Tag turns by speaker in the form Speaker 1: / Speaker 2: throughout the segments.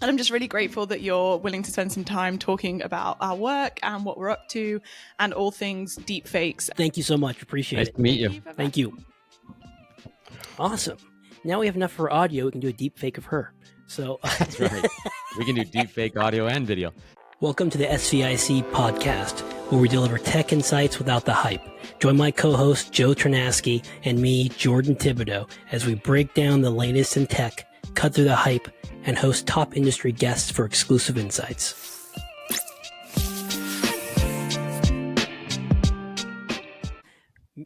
Speaker 1: And I'm just really grateful that you're willing to spend some time talking about our work and what we're up to and all things deepfakes.
Speaker 2: Thank you so much. Appreciate
Speaker 3: Nice
Speaker 2: it.
Speaker 3: to meet you.
Speaker 2: Thank you. Awesome. Now we have enough for audio. We can do a deep fake of her. So
Speaker 3: That's right. We can do deepfake audio and video.
Speaker 2: Welcome to the SVIC podcast, where we deliver tech insights without the hype. Join my co-host Joe Trinaski and me, Jordan Thibodeau, as we break down the latest in tech, cut through the hype, and host top industry guests for exclusive insights.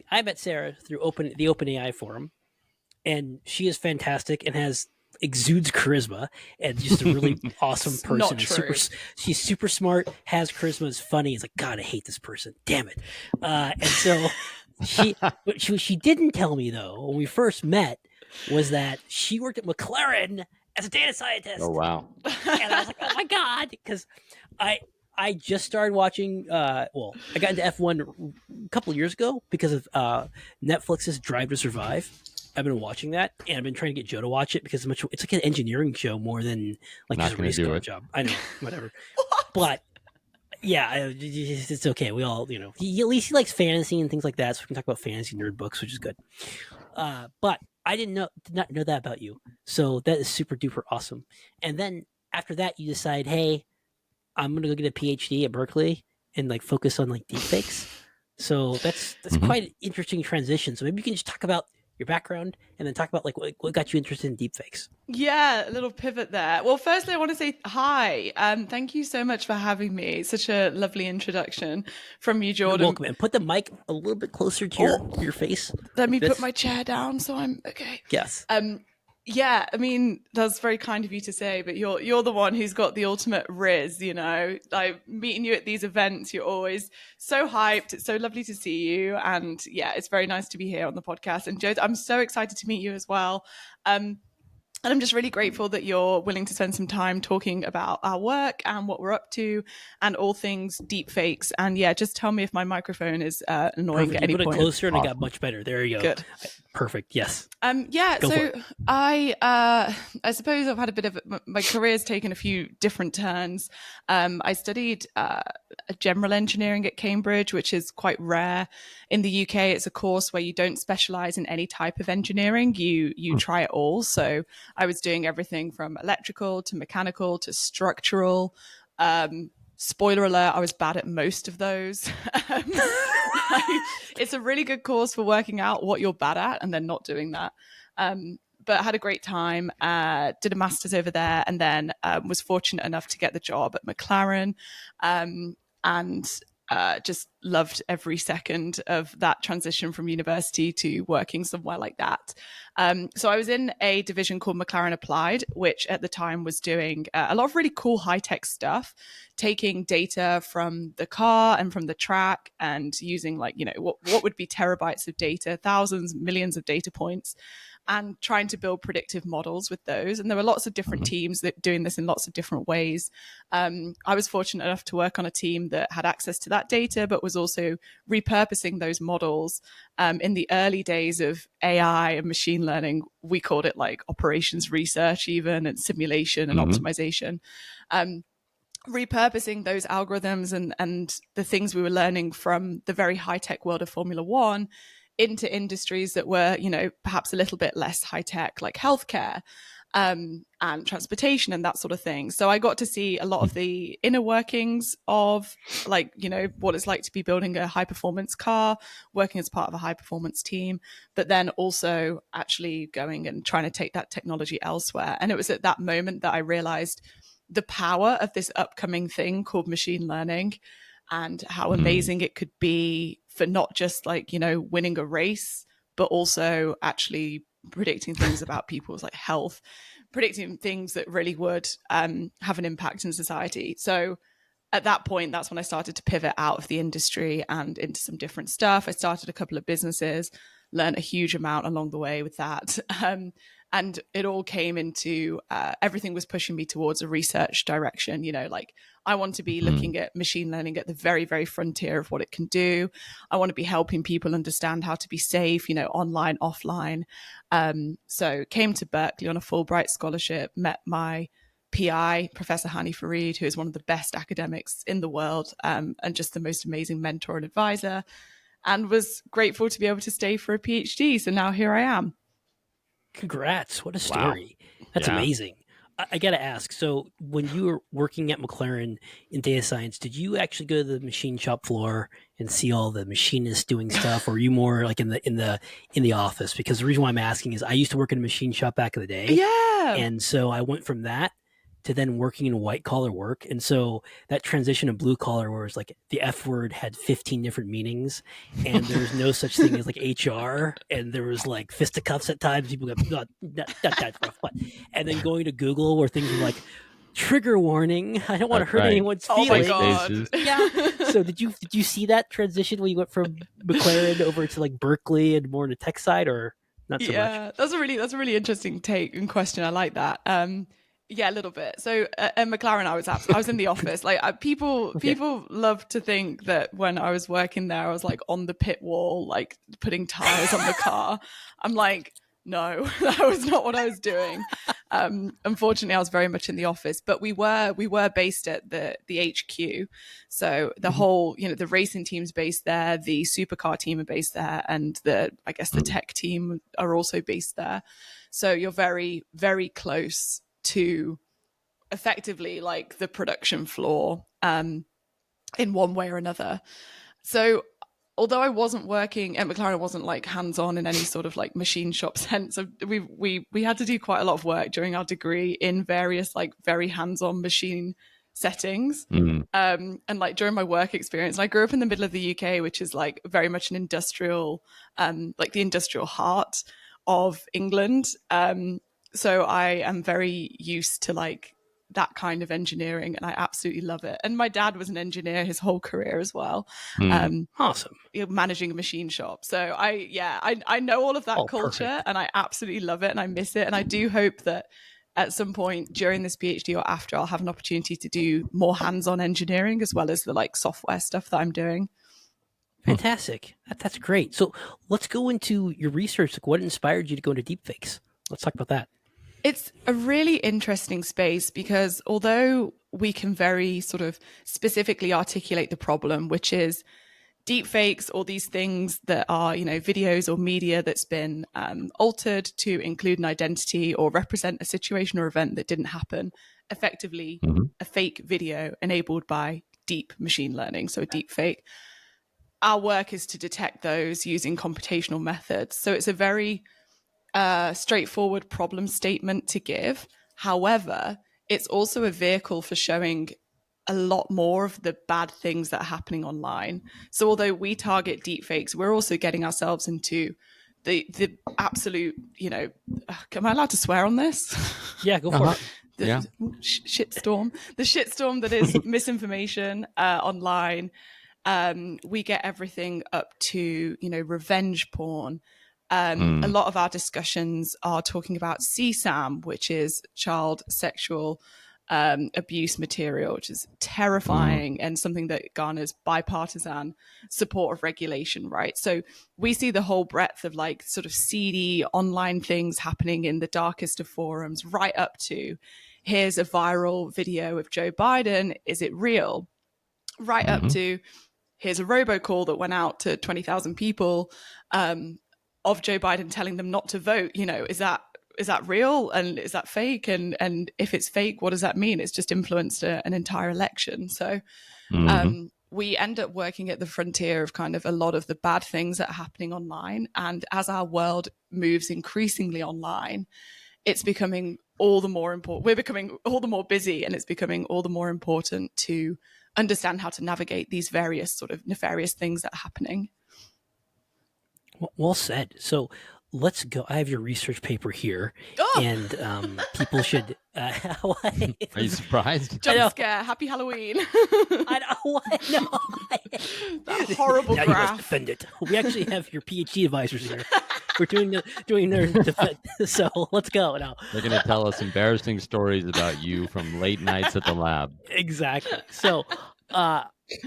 Speaker 2: I met Sarah through the OpenAI forum, and she is fantastic and exudes charisma and just a really awesome person.
Speaker 1: Not true.
Speaker 2: She's super smart, has charisma, is funny. It's like, God, I hate this person. Damn it. And so what she didn't tell me, though, when we first met, was that she worked at McLaren as a data scientist.
Speaker 3: Oh, wow.
Speaker 2: And I was like, oh my God, because I just started watching, I got into F1 a couple of years ago because of Netflix's Drive to Survive. I've been watching that, and I've been trying to get Joe to watch it because it's like an engineering show more than like just a race car job. I know, whatever. But yeah, it's okay. We all, at least he likes fantasy and things like that, so we can talk about fantasy nerd books, which is good. But I did not know that about you, so that is super duper awesome. And then after that, you decide, hey, I'm gonna go get a PhD at Berkeley and like focus on like deepfakes. So that's quite an interesting transition. So maybe you can just talk about your background and then talk about like what got you interested in deepfakes.
Speaker 1: Yeah, a little pivot there. Well, firstly, I want to say hi. Thank you so much for having me. Such a lovely introduction from you, Jordan.
Speaker 2: You're welcome. And put the mic a little bit closer to your face.
Speaker 1: Let me put my chair down so I'm okay.
Speaker 2: Yes.
Speaker 1: Yeah, I mean, that's very kind of you to say, but you're the one who's got the ultimate riz, Like meeting you at these events, you're always so hyped. It's so lovely to see you. And yeah, it's very nice to be here on the podcast. And Joe, I'm so excited to meet you as well. And I'm just really grateful that you're willing to spend some time talking about our work and what we're up to and all things deepfakes. And yeah, just tell me if my microphone is annoying
Speaker 2: Perfect.
Speaker 1: at any
Speaker 2: you put
Speaker 1: point.
Speaker 2: It closer and it got much better. There you go.
Speaker 1: Good.
Speaker 2: Perfect. Yes.
Speaker 1: Yeah.
Speaker 2: Go
Speaker 1: So I suppose I've had a bit of my career's taken a few different turns. I studied general engineering at Cambridge, which is quite rare in the UK. It's a course where you don't specialize in any type of engineering. You try it all. So I was doing everything from electrical to mechanical to structural. Spoiler alert, I was bad at most of those. It's a really good course for working out what you're bad at and then not doing that. But I had a great time, did a master's over there, and then was fortunate enough to get the job at McLaren, and just loved every second of that transition from university to working somewhere like that. So I was in a division called McLaren Applied, which at the time was doing a lot of really cool high-tech stuff, taking data from the car and from the track and using what would be terabytes of data, thousands, millions of data points, and trying to build predictive models with those. And there were lots of different teams that doing this in lots of different ways. I was fortunate enough to work on a team that had access to that data, but was also repurposing those models. In the early days of AI and machine learning, we called it like operations research even, and simulation and optimization. Repurposing those algorithms and the things we were learning from the very high-tech world of Formula One into industries that were, perhaps a little bit less high tech, like healthcare and transportation and that sort of thing. So I got to see a lot of the inner workings of what it's like to be building a high performance car, working as part of a high performance team, but then also actually going and trying to take that technology elsewhere. And it was at that moment that I realized the power of this upcoming thing called machine learning and how amazing it could be for not just winning a race, but also actually predicting things about people's health, predicting things that really would have an impact in society. So at that point, that's when I started to pivot out of the industry and into some different stuff. I started a couple of businesses, learned a huge amount along the way with that. And it all came into, everything was pushing me towards a research direction. I want to be looking at machine learning at the very, very frontier of what it can do. I want to be helping people understand how to be safe, online, offline. So came to Berkeley on a Fulbright scholarship, met my PI, Professor Hany Farid, who is one of the best academics in the world, and just the most amazing mentor and advisor, and was grateful to be able to stay for a PhD. So now here I am.
Speaker 2: Congrats. What a story. Wow. That's amazing. I got to ask, so when you were working at McLaren in data science, did you actually go to the machine shop floor and see all the machinists doing stuff, or were you more like in the office? Because the reason why I'm asking is I used to work in a machine shop back in the day.
Speaker 1: Yeah.
Speaker 2: And so I went from that to then working in white collar work. And so that transition of blue collar, where it's like the F word had 15 different meanings and there was no such thing as like HR, and there was like fisticuffs at times. People got not that rough, but and then going to Google where things were like trigger warning. I don't want to hurt anyone's feelings.
Speaker 1: Oh my God.
Speaker 2: Yeah. So did you see that transition when you went from McLaren over to like Berkeley and more on the tech side, or not so much?
Speaker 1: Yeah, that's a really interesting take and question. I like that. Yeah, a little bit. So at McLaren, I was in the office. Like people love to think that when I was working there, I was like on the pit wall, like putting tires on the car. I'm like, no, that was not what I was doing. Unfortunately, I was very much in the office, but we were based at the HQ. So the whole, the racing team's based there, the supercar team are based there, and the tech team are also based there. So you're very, very close to effectively like the production floor in one way or another. So although I wasn't working at McLaren, I wasn't like hands-on in any sort of like machine shop sense. We had to do quite a lot of work during our degree in various like very hands-on machine settings. And like during my work experience, I grew up in the middle of the UK, which is like very much an industrial, like the industrial heart of England. So I am very used to like that kind of engineering, and I absolutely love it. And my dad was an engineer his whole career as well.
Speaker 2: Awesome.
Speaker 1: Managing a machine shop. So I know all of that culture, perfect. And I absolutely love it and I miss it. And I do hope that at some point during this PhD or after, I'll have an opportunity to do more hands-on engineering as well as the like software stuff that I'm doing.
Speaker 2: Fantastic. That's great. So let's go into your research. Like, what inspired you to go into deepfakes? Let's talk about that.
Speaker 1: It's a really interesting space because although we can very sort of specifically articulate the problem, which is deepfakes or these things that are, videos or media that's been altered to include an identity or represent a situation or event that didn't happen, effectively a fake video enabled by deep machine learning, so a deepfake. Our work is to detect those using computational methods. So it's a very straightforward problem statement to give. However, it's also a vehicle for showing a lot more of the bad things that are happening online. So although we target deepfakes, we're also getting ourselves into the absolute, am I allowed to swear on this?
Speaker 2: Yeah, go for it.
Speaker 1: The shitstorm that is misinformation online. We get everything up to, revenge porn. A lot of our discussions are talking about CSAM, which is child sexual abuse material, which is terrifying and something that garners bipartisan support of regulation, right? So we see the whole breadth of like sort of seedy online things happening in the darkest of forums, right up to here's a viral video of Joe Biden, is it real? Right up to here's a robocall that went out to 20,000 people of Joe Biden telling them not to vote. Is that real and is that fake? And if it's fake, what does that mean? It's just influenced an entire election. So we end up working at the frontier of kind of a lot of the bad things that are happening online. And as our world moves increasingly online, it's becoming all the more important. We're becoming all the more busy, and it's becoming all the more important to understand how to navigate these various sort of nefarious things that are happening.
Speaker 2: Well said. So let's go. I have your research paper here, and people should.
Speaker 3: Are you surprised?
Speaker 1: Jump scare! Happy Halloween!
Speaker 2: I know.
Speaker 1: That horrible
Speaker 2: now
Speaker 1: graph.
Speaker 2: You must defend it. We actually have your PhD advisors here. We're doing their defense. So let's go now.
Speaker 3: They're going to tell us embarrassing stories about you from late nights at the lab.
Speaker 2: Exactly. So.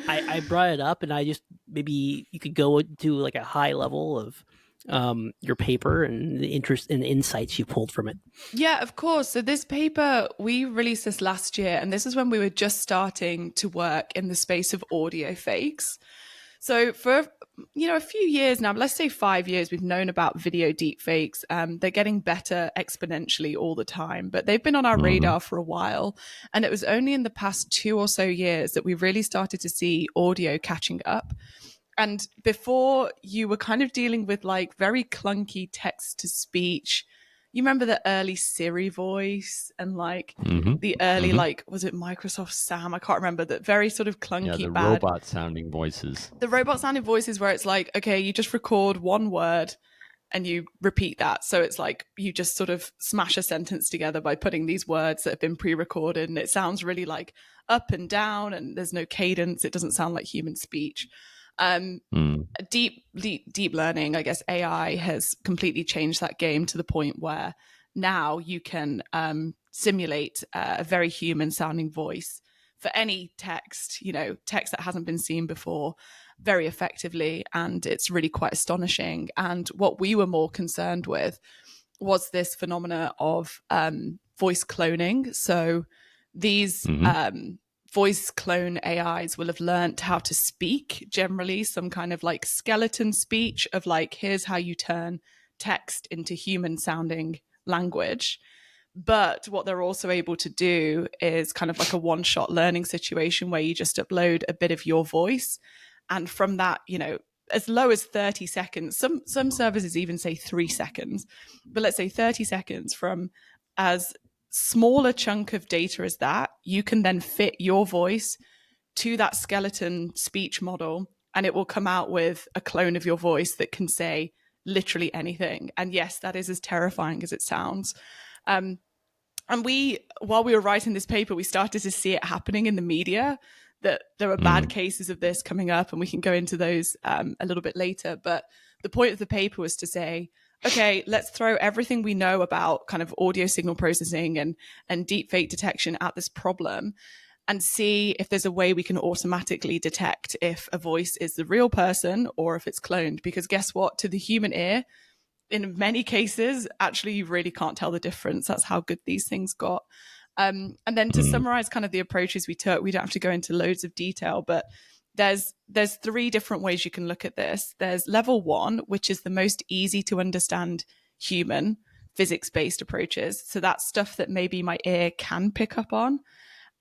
Speaker 2: I brought it up, and I just maybe you could go into like a high level of your paper and the interest and insights you pulled from it?
Speaker 1: Yeah, of course. So this paper, we released this last year, and this is when we were just starting to work in the space of audio fakes. So for a few years now, let's say 5 years, we've known about video deepfakes. They're getting better exponentially all the time, but they've been on our radar for a while. And it was only in the past 2 or so years that we really started to see audio catching up. And before, you were kind of dealing with like very clunky text to speech. You remember the early Siri voice and like the early, like, was it Microsoft Sam? I can't remember, that very sort of clunky,
Speaker 3: the
Speaker 1: bad
Speaker 3: robot sounding voices.
Speaker 1: The robot sounding voices where it's like, okay, you just record one word and you repeat that. So it's like you just sort of smash a sentence together by putting these words that have been pre-recorded, and it sounds really like up and down, and there's no cadence. It doesn't sound like human speech. Deep learning, I guess AI has completely changed that game to the point where now you can simulate a very human sounding voice for any text, text that hasn't been seen before, very effectively. And it's really quite astonishing. And what we were more concerned with was this phenomena of voice cloning. So these voice clone AIs will have learned how to speak, generally some kind of like skeleton speech of like, here's how you turn text into human sounding language. But what they're also able to do is kind of like a one-shot learning situation where you just upload a bit of your voice. And from that, as low as 30 seconds, some services even say 3 seconds, but let's say 30 seconds, from as small a chunk of data as that, you can then fit your voice to that skeleton speech model, and it will come out with a clone of your voice that can say literally anything. And yes, that is as terrifying as it sounds. And while we were writing this paper, we started to see it happening in the media, that there were bad cases of this coming up, and we can go into those a little bit later. But the point of the paper was to say, okay, let's throw everything we know about kind of audio signal processing and deepfake detection at this problem and see if there's a way we can automatically detect if a voice is the real person or if it's cloned. Because guess what? To the human ear, in many cases, actually, you really can't tell the difference. That's how good these things got. And then to summarize kind of the approaches we took, we don't have to go into loads of detail, but there's 3 different ways you can look at this. There's level 1, which is the most easy to understand human physics-based approaches. So that's stuff that maybe my ear can pick up on.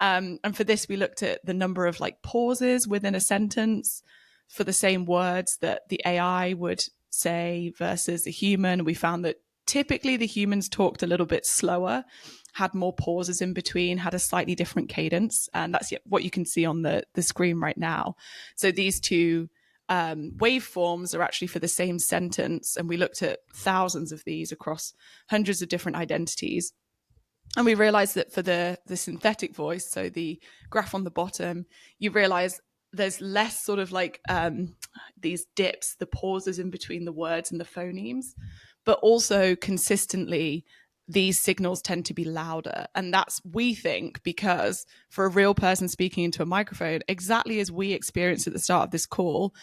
Speaker 1: And for this, we looked at the number of like pauses within a sentence for the same words that the AI would say versus a human. We found that typically the humans talked a little bit slower, had more pauses in between, had a slightly different cadence. And that's what you can see on the screen right now. So these 2 waveforms are actually for the same sentence. And we looked at thousands of these across hundreds of different identities. And we realized that for the synthetic voice, so the graph on the bottom, you realize there's less sort of like these dips, the pauses in between the words and the phonemes, but also consistently these signals tend to be louder. And that's, we think, because for a real person speaking into a microphone, exactly as we experienced at the start of this call,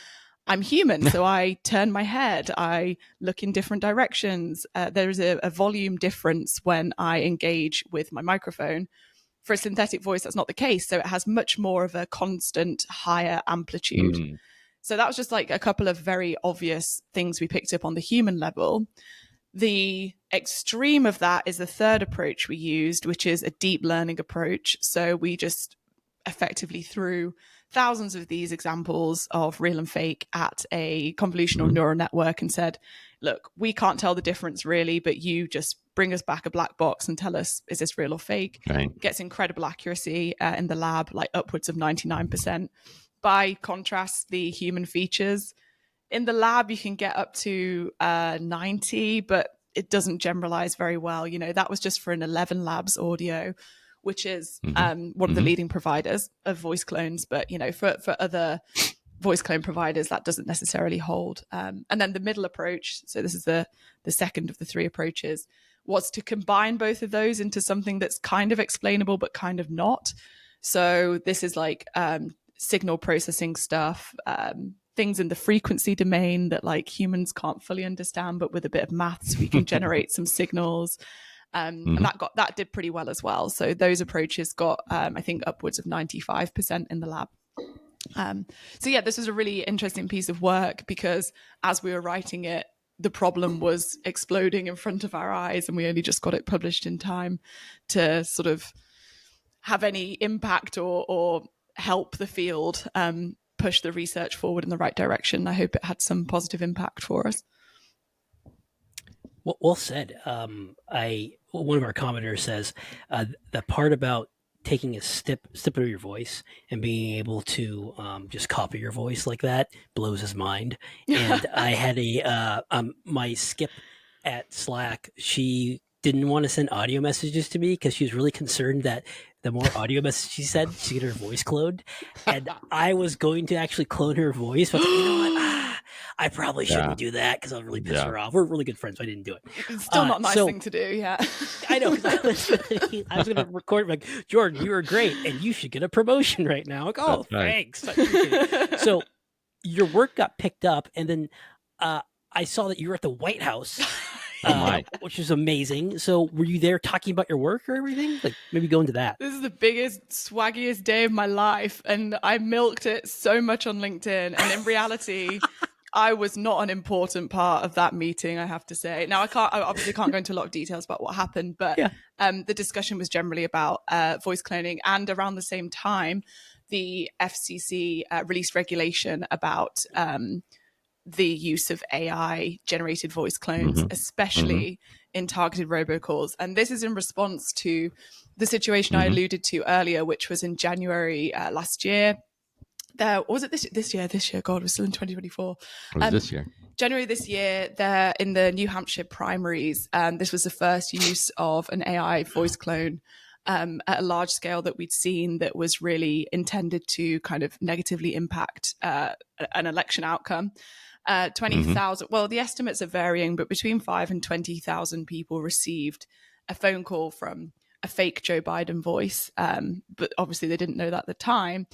Speaker 1: I'm human, so I turn my head, I look in different directions. There's a volume difference when I engage with my microphone. For a synthetic voice, that's not the case. So it has much more of a constant higher amplitude. So that was just like a couple of very obvious things we picked up on the human level. The extreme of that is the third approach we used, which is a deep learning approach. So we just effectively threw thousands of these examples of real and fake at a convolutional neural network and said, look, we can't tell the difference really, but you just bring us back a black box and tell us, is this real or fake?
Speaker 3: Right.
Speaker 1: Gets incredible accuracy in the lab, like upwards of 99%. By contrast, the human features in the lab, you can get up to 90, but it doesn't generalize very well. That was just for an 11 Labs audio, which is one of the leading providers of voice clones. But, for other voice clone providers, that doesn't necessarily hold. And then the middle approach, so this is the second of the 3 approaches, was to combine both of those into something that's kind of explainable, but kind of not. So this is like signal processing stuff, things in the frequency domain that like humans can't fully understand, but with a bit of maths we can generate some signals. And that did pretty well as well. So those approaches got I think upwards of 95% in the lab. So yeah, this was a really interesting piece of work because as we were writing it, the problem was exploding in front of our eyes, and we only just got it published in time to sort of have any impact or help the field push the research forward in the right direction. I hope it had some positive impact for us.
Speaker 2: Well said. One of our commenters says the part about taking a snip of your voice and being able to just copy your voice like that blows his mind. And I had my skip at Slack. She didn't want to send audio messages to me because she was really concerned that the more audio messages she said, she'd get her voice cloned. And I was going to actually clone her voice, but you know what? I probably shouldn't do that because I'll really piss her off. We're really good friends, so I didn't do it.
Speaker 1: It's still not a nice thing to do, yeah.
Speaker 2: I know, because I was going to record like, Jordan, you were great, and you should get a promotion right now. Like, oh, thanks. So your work got picked up, and then I saw that you were at the White House, which is amazing. So were you there talking about your work or everything? Like, maybe go into that.
Speaker 1: This is the biggest, swaggiest day of my life, and I milked it so much on LinkedIn, and in reality... I was not an important part of that meeting, I have to say. Now, I obviously can't go into a lot of details about what happened, but the discussion was generally about voice cloning. And around the same time, the FCC released regulation about the use of AI-generated voice clones, especially in targeted robocalls. And this is in response to the situation I alluded to earlier, which was in January last year. Was it this year? God, we're still in 2024.
Speaker 3: It was this year.
Speaker 1: January this year, there in the New Hampshire primaries, this was the first use of an AI voice clone at a large scale that we'd seen that was really intended to kind of negatively impact an election outcome. 20,000, well, the estimates are varying, but between 5 and 20,000 people received a phone call from a fake Joe Biden voice. But obviously they didn't know that at the time.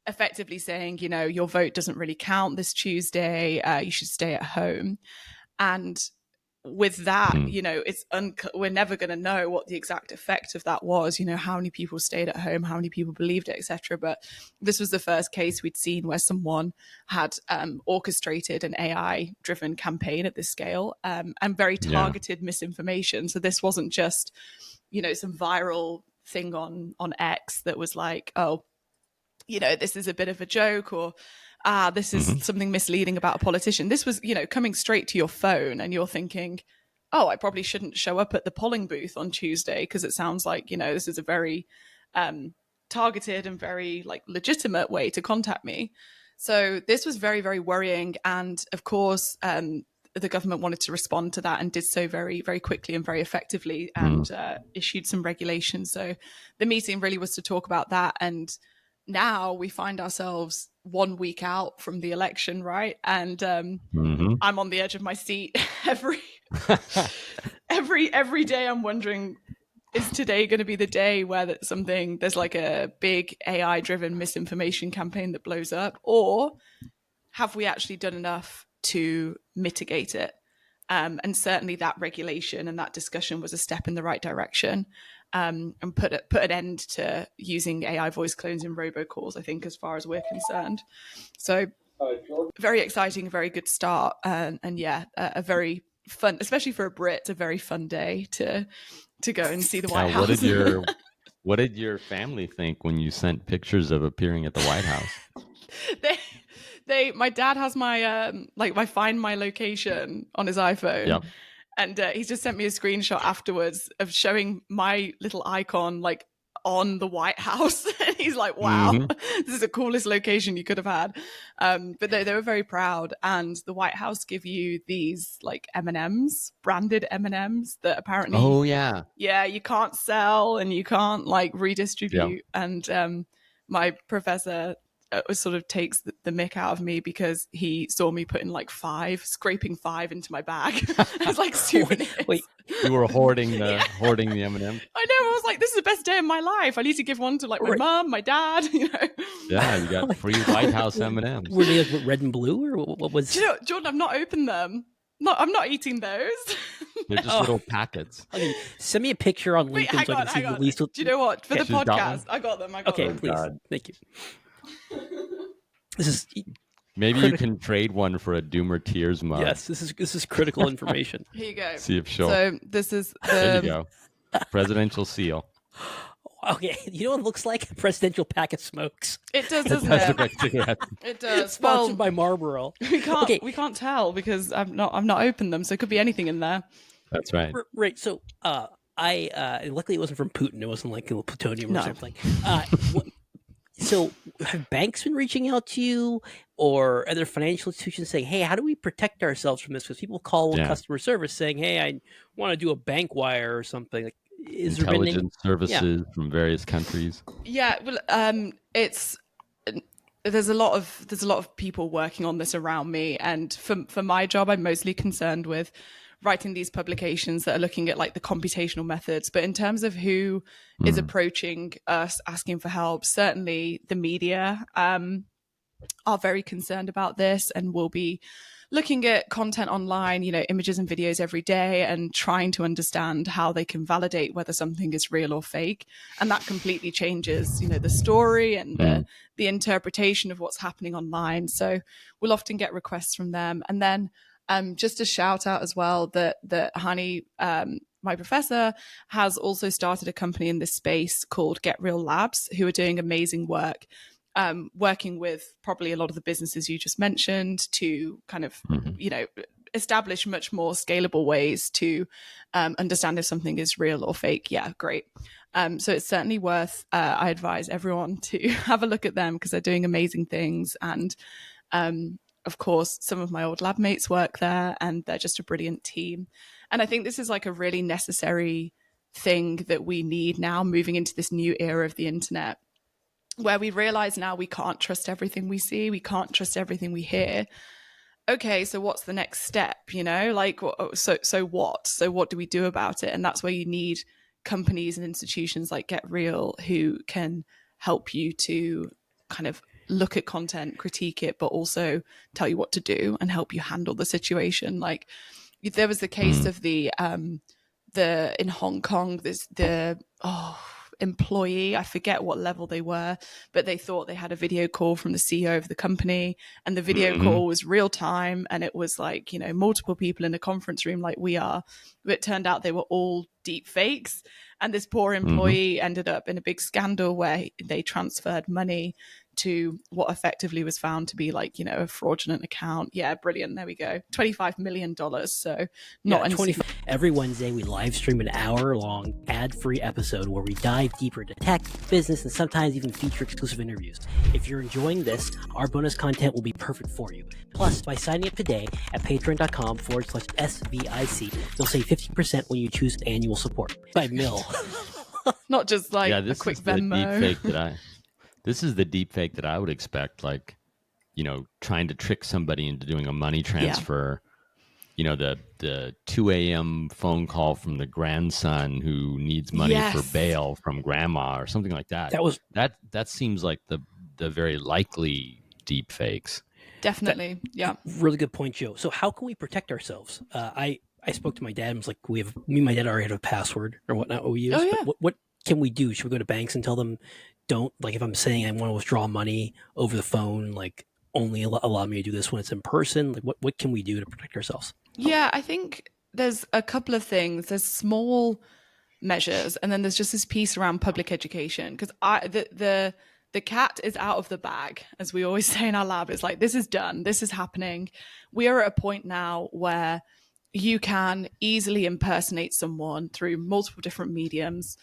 Speaker 1: Effectively saying, you know, your vote doesn't really count this Tuesday. You should stay at home. And with that, you know, we're never going to know what the exact effect of that was. You know, how many people stayed at home, how many people believed it, etc. But this was the first case we'd seen where someone had orchestrated an AI-driven campaign at this scale and very targeted misinformation. So this wasn't just, you know, some viral thing on X that was like, oh, you know, this is a bit of a joke, or this is something misleading about a politician. This was, you know, coming straight to your phone, and you're thinking, oh, I probably shouldn't show up at the polling booth on Tuesday because it sounds like, you know, this is a very targeted and very like legitimate way to contact me. So this was very, very worrying. And of course, the government wanted to respond to that and did so very, very quickly and very effectively, and issued some regulations. So the meeting really was to talk about that. And now we find ourselves 1 week out from the election, right? And I'm on the edge of my seat every day. I'm wondering, is today going to be the day where there's like a big AI-driven misinformation campaign that blows up, or have we actually done enough to mitigate it? And certainly that regulation and that discussion was a step in the right direction. And put an end to using AI voice clones in robocalls, I think, as far as we're concerned. So very exciting, very good start. And yeah, a very fun, especially for a Brit, a very fun day to go and see the White House.
Speaker 3: What did your family think when you sent pictures of appearing at the White House?
Speaker 1: My dad has my my Find My location on his iPhone.
Speaker 3: Yep.
Speaker 1: And he's just sent me a screenshot afterwards of showing my little icon like on the White House. And he's like, wow, this is the coolest location you could have had. But they were very proud. And the White House give you these like M&Ms, branded M&Ms that apparently, you can't sell and you can't like redistribute. And my professor sort of takes the mick out of me because he saw me putting like scraping 5 into my bag as like souvenirs.
Speaker 2: Wait.
Speaker 3: You were hoarding the M&Ms.
Speaker 1: I know. I was like, this is the best day of my life. I need to give one to like my mom, my dad.
Speaker 3: Yeah, you got free White House M&Ms.
Speaker 2: Were they like red and blue, or what was?
Speaker 1: Do you know, Jordan? I've not opened them. No, I'm not eating those.
Speaker 3: They're just little packets.
Speaker 2: Okay, send me a picture on LinkedIn.
Speaker 1: Wait, hang
Speaker 2: so I
Speaker 1: on,
Speaker 2: can see
Speaker 1: hang on.
Speaker 2: at least.
Speaker 1: Do you know what? For the
Speaker 3: She's got one?
Speaker 1: podcast, I got them.
Speaker 2: Okay,
Speaker 1: them.
Speaker 2: please. Thank you. This is
Speaker 3: Maybe you can trade one for a Doomer Tears mug.
Speaker 2: yes. This is critical information.
Speaker 1: Here you go.
Speaker 3: See if she'll.
Speaker 1: So this is
Speaker 3: There you go. Presidential seal.
Speaker 2: Okay, you know what it looks like? A presidential pack of smokes.
Speaker 1: It does, doesn't
Speaker 3: That's
Speaker 1: it?
Speaker 3: a great cigarette.
Speaker 1: It does.
Speaker 2: Sponsored
Speaker 1: Well,
Speaker 2: by Marlboro.
Speaker 1: we can't tell because I've not opened them, so it could be anything in there.
Speaker 3: That's right.
Speaker 2: Right. So, I luckily it wasn't from Putin. It wasn't like plutonium or
Speaker 1: No.
Speaker 2: something. So, have banks been reaching out to you, or other financial institutions saying, "Hey, how do we protect ourselves from this?" Because people call customer service saying, "Hey, I want to do a bank wire or something." Like, is there been any-
Speaker 3: Intelligence services from various countries.
Speaker 1: Yeah, well, there's a lot of people working on this around me, and for my job, I'm mostly concerned with writing these publications that are looking at like the computational methods. But in terms of who is approaching us asking for help, certainly the media are very concerned about this and will be looking at content online, images and videos every day and trying to understand how they can validate whether something is real or fake. And that completely changes, the story and the interpretation of what's happening online. So we'll often get requests from them. And then just a shout out as well that Hany, my professor, has also started a company in this space called Get Real Labs, who are doing amazing work, working with probably a lot of the businesses you just mentioned to kind of, establish much more scalable ways to understand if something is real or fake. Yeah, great. So it's certainly worth, I advise everyone to have a look at them because they're doing amazing things. And of course, some of my old lab mates work there and they're just a brilliant team. And I think this is like a really necessary thing that we need now moving into this new era of the internet, where we realize now we can't trust everything we see. We can't trust everything we hear. Okay, so what's the next step? So what? So what do we do about it? And that's where you need companies and institutions like Get Real who can help you to kind of look at content, critique it, but also tell you what to do and help you handle the situation. Like there was the case of the in Hong Kong, employee, I forget what level they were, but they thought they had a video call from the CEO of the company, and the video call was real time, and it was like, multiple people in a conference room like we are, but it turned out they were all deep fakes, and this poor employee ended up in a big scandal where they transferred money to what effectively was found to be like, a fraudulent account. Yeah, brilliant. There we go. $25 million. So not
Speaker 2: 25. Every Wednesday, we live stream an hour-long ad-free episode where we dive deeper into tech, business, and sometimes even feature exclusive interviews. If you're enjoying this, our bonus content will be perfect for you. Plus, by signing up today at patreon.com/SVIC, you'll save 50% when you choose annual support. By Mill.
Speaker 1: Not just like a quick Venmo.
Speaker 3: This is the deep fake that I would expect, like, trying to trick somebody into doing a money transfer. The 2 a.m. phone call from the grandson who needs money for bail from grandma or something like that. That seems like the very likely deep fakes.
Speaker 1: Definitely. Yeah.
Speaker 2: Really good point, Joe. So how can we protect ourselves? I spoke to my dad and was like, me and my dad already have a password or whatnot we use.
Speaker 1: Oh, yeah.
Speaker 2: But what can we do? Should we go to banks and tell them, don't, like, if I'm saying I want to withdraw money over the phone, like, only allow me to do this when it's in person? Like, what can we do to protect ourselves?
Speaker 1: Yeah, I think there's a couple of things. There's small measures, and then there's just this piece around public education, because the cat is out of the bag, as we always say in our lab. It's like, this is done, this is happening. We are at a point now where you can easily impersonate someone through multiple different mediums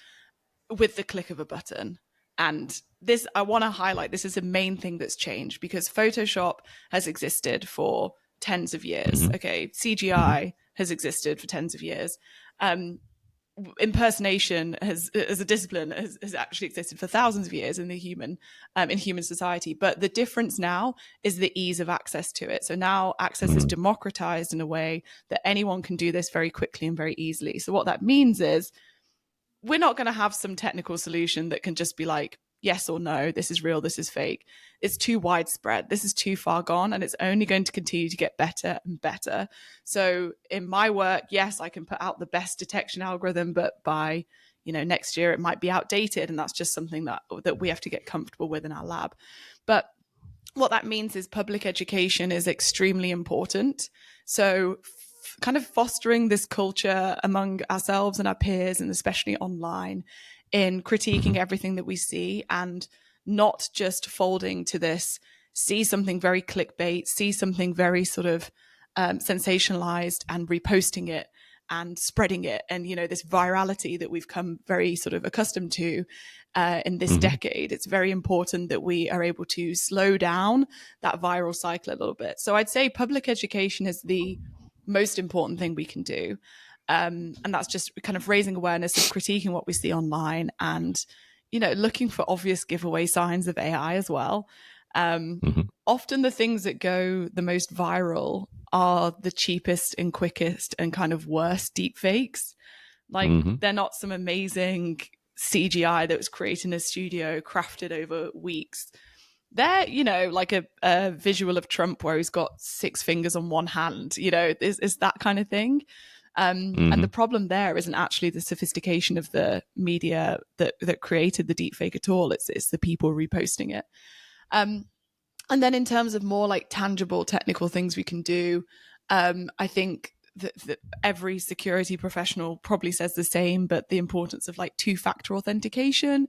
Speaker 1: with the click of a button. And this, I want to highlight, this is a main thing that's changed, because Photoshop has existed for tens of years. Okay, CGI has existed for tens of years. impersonation has, as a discipline, has actually existed for thousands of years in the human society. But the difference now is the ease of access to it. So now access is democratized in a way that anyone can do this very quickly and very easily. So what that means is we're not going to have some technical solution that can just be like, yes or no, this is real, this is fake. It's too widespread. This is too far gone, and it's only going to continue to get better and better. So in my work, yes, I can put out the best detection algorithm, but by next year it might be outdated, and that's just something that we have to get comfortable with in our lab. But what that means is public education is extremely important. So kind of fostering this culture among ourselves and our peers, and especially online, in critiquing everything that we see and not just folding to this, see something very clickbait, see something very sort of sensationalized and reposting it and spreading it. And, this virality that we've come very sort of accustomed to in this decade, it's very important that we are able to slow down that viral cycle a little bit. So I'd say public education is the most important thing we can do. And that's just kind of raising awareness of critiquing what we see online and, looking for obvious giveaway signs of AI as well. Often the things that go the most viral are the cheapest and quickest and kind of worst deepfakes. Like they're not some amazing CGI that was created in a studio, crafted over weeks. They're, like a visual of Trump where he's got 6 fingers on one hand, is that kind of thing. And the problem there isn't actually the sophistication of the media that created the deepfake at all. It's the people reposting it. And then in terms of more like tangible technical things we can do, I think that every security professional probably says the same, but the importance of like 2-factor authentication.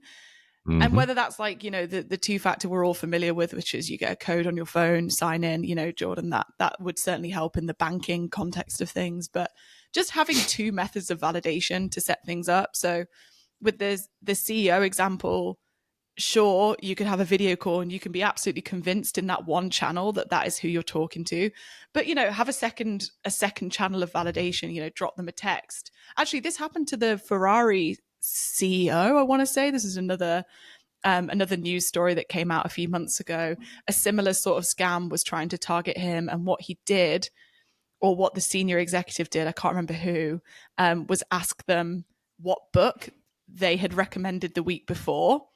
Speaker 1: And whether that's like, the 2-factor we're all familiar with, which is you get a code on your phone, sign in, Jordan, that would certainly help in the banking context of things. But just having 2 methods of validation to set things up. So with the CEO example, sure, you could have a video call and you can be absolutely convinced in that one channel that is who you're talking to. But, have a second channel of validation, drop them a text. Actually, this happened to the Ferrari CEO, I want to say. This is another news story that came out a few months ago. A similar sort of scam was trying to target him, and what he did, or what the senior executive did, I can't remember who, was ask them what book they had recommended the week before.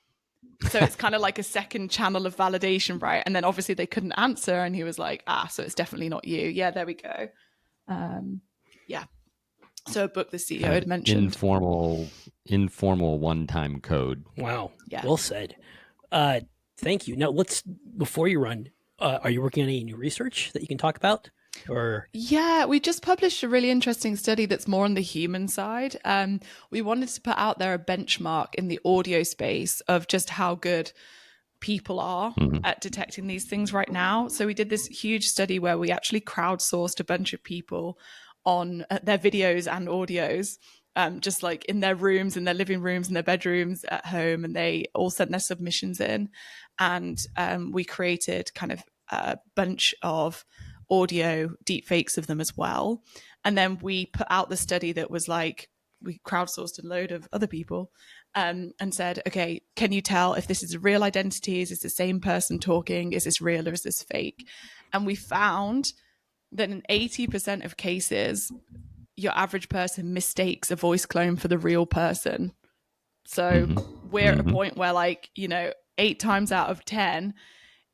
Speaker 1: So it's kind of like a second channel of validation, right? And then obviously they couldn't answer, and he was like, so it's definitely not you. Yeah, there we go. Yeah. So a book the CEO had mentioned.
Speaker 3: Informal one-time code.
Speaker 2: Wow.
Speaker 1: Yeah.
Speaker 2: Well said. Thank you. Now, before you run, are you working on any new research that you can talk about? Or
Speaker 1: yeah, we just published a really interesting study that's more on the human side. We wanted to put out there a benchmark in the audio space of just how good people are at detecting these things right now. So we did this huge study where we actually crowdsourced a bunch of people on their videos and audios, just like in their rooms, in their living rooms, in their bedrooms at home, and they all sent their submissions in. And we created kind of a bunch of audio deepfakes of them as well. And then we put out the study that was like, we crowdsourced a load of other people and said, okay, can you tell if this is a real identity? Is this the same person talking? Is this real or is this fake? And we found that in 80% of cases, your average person mistakes a voice clone for the real person. So we're at a point where 8 times out of 10,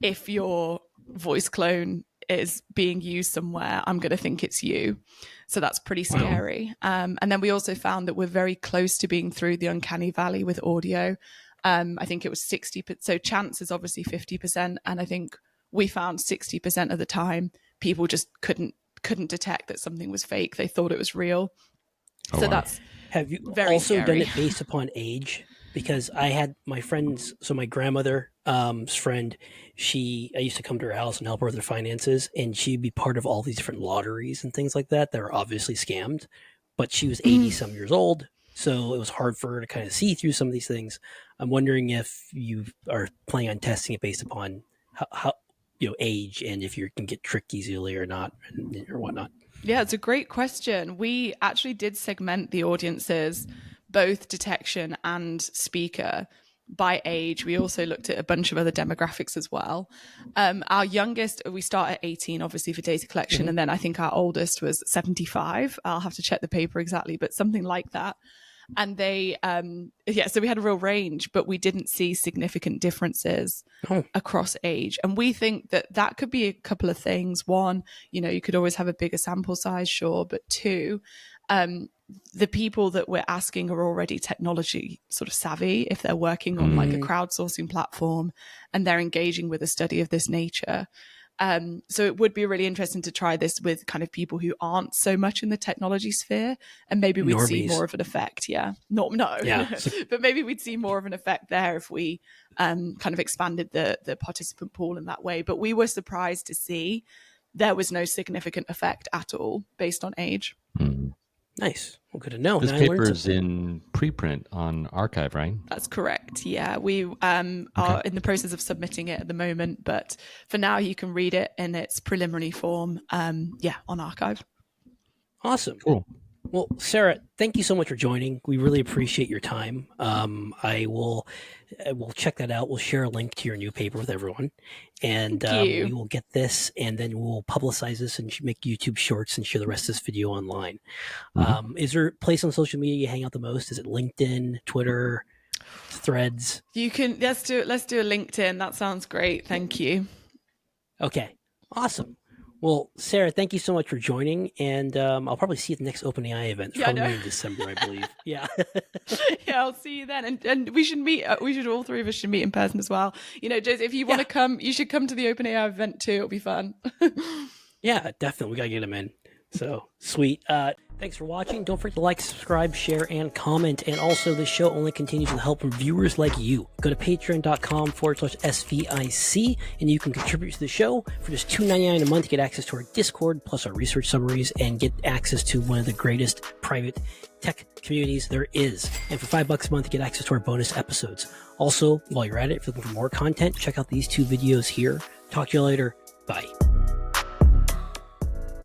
Speaker 1: if your voice clone is being used somewhere, I'm going to think it's you. So that's pretty scary. Wow. And then we also found that we're very close to being through the uncanny valley with audio. I think it was 60%. So chance is obviously 50%. And I think we found 60% of the time, people just couldn't detect that something was fake. They thought it was real. So that's
Speaker 2: have you
Speaker 1: very
Speaker 2: also
Speaker 1: scary.
Speaker 2: done it based upon age? Because I had my friends, so my grandmother's friend, I used to come to her house and help her with her finances, and she'd be part of all these different lotteries and things like that are obviously scammed. But she was 80 some years old, so it was hard for her to kind of see through some of these things. I'm wondering if you are planning on testing it based upon how age, and if you can get tricked easily or not, or whatnot.
Speaker 1: Yeah, it's a great question. We actually did segment the audiences, both detection and speaker, by age. We also looked at a bunch of other demographics as well. Our youngest, we start at 18, obviously, for data collection. And then I think our oldest was 75. I'll have to check the paper exactly, but something like that. And they, so we had a real range, but we didn't see significant differences across age. And we think that that could be a couple of things. One, you could always have a bigger sample size, sure. But two, the people that we're asking are already technology sort of savvy if they're working on like a crowdsourcing platform and they're engaging with a study of this nature. So it would be really interesting to try this with kind of people who aren't so much in the technology sphere, and maybe we'd see more of an effect. Yeah, but maybe we'd see more of an effect there if we kind of expanded the participant pool in that way. But we were surprised to see there was no significant effect at all based on age.
Speaker 2: Nice. Well, good to know.
Speaker 3: This paper is in preprint on Archive, right? That's
Speaker 1: correct. Yeah, we are in the process of submitting it at the moment, but for now you can read it in its preliminary form. On Archive.
Speaker 2: Awesome.
Speaker 3: Cool.
Speaker 2: Well, Sarah, thank you so much for joining. We really appreciate your time. We'll check that out. We'll share a link to your new paper with everyone, and we will get this, and then we'll publicize this and make YouTube shorts and share the rest of this video online. Is there a place on social media you hang out the most? Is it LinkedIn, Twitter, Threads?
Speaker 1: You can let's do a LinkedIn. That sounds great. Thank you.
Speaker 2: Okay, awesome. Well, Sarah, thank you so much for joining, and I'll probably see you at the next OpenAI event, probably in December, I believe. Yeah.
Speaker 1: Yeah, I'll see you then, and we should meet. All three of us should meet in person as well. Joseph, if you want to come, you should come to the OpenAI event too. It'll be fun.
Speaker 2: Yeah, definitely. We gotta get them in. So sweet. Thanks for watching. Don't forget to like, subscribe, share, and comment. And also, this show only continues with help from viewers like you. Go to patreon.com/SVIC, and you can contribute to the show for just $2.99 a month to get access to our Discord, plus our research summaries, and get access to one of the greatest private tech communities there is. And for $5 a month, you get access to our bonus episodes. Also, while you're at it, if you're looking for more content, check out these two videos here. Talk to you later. Bye.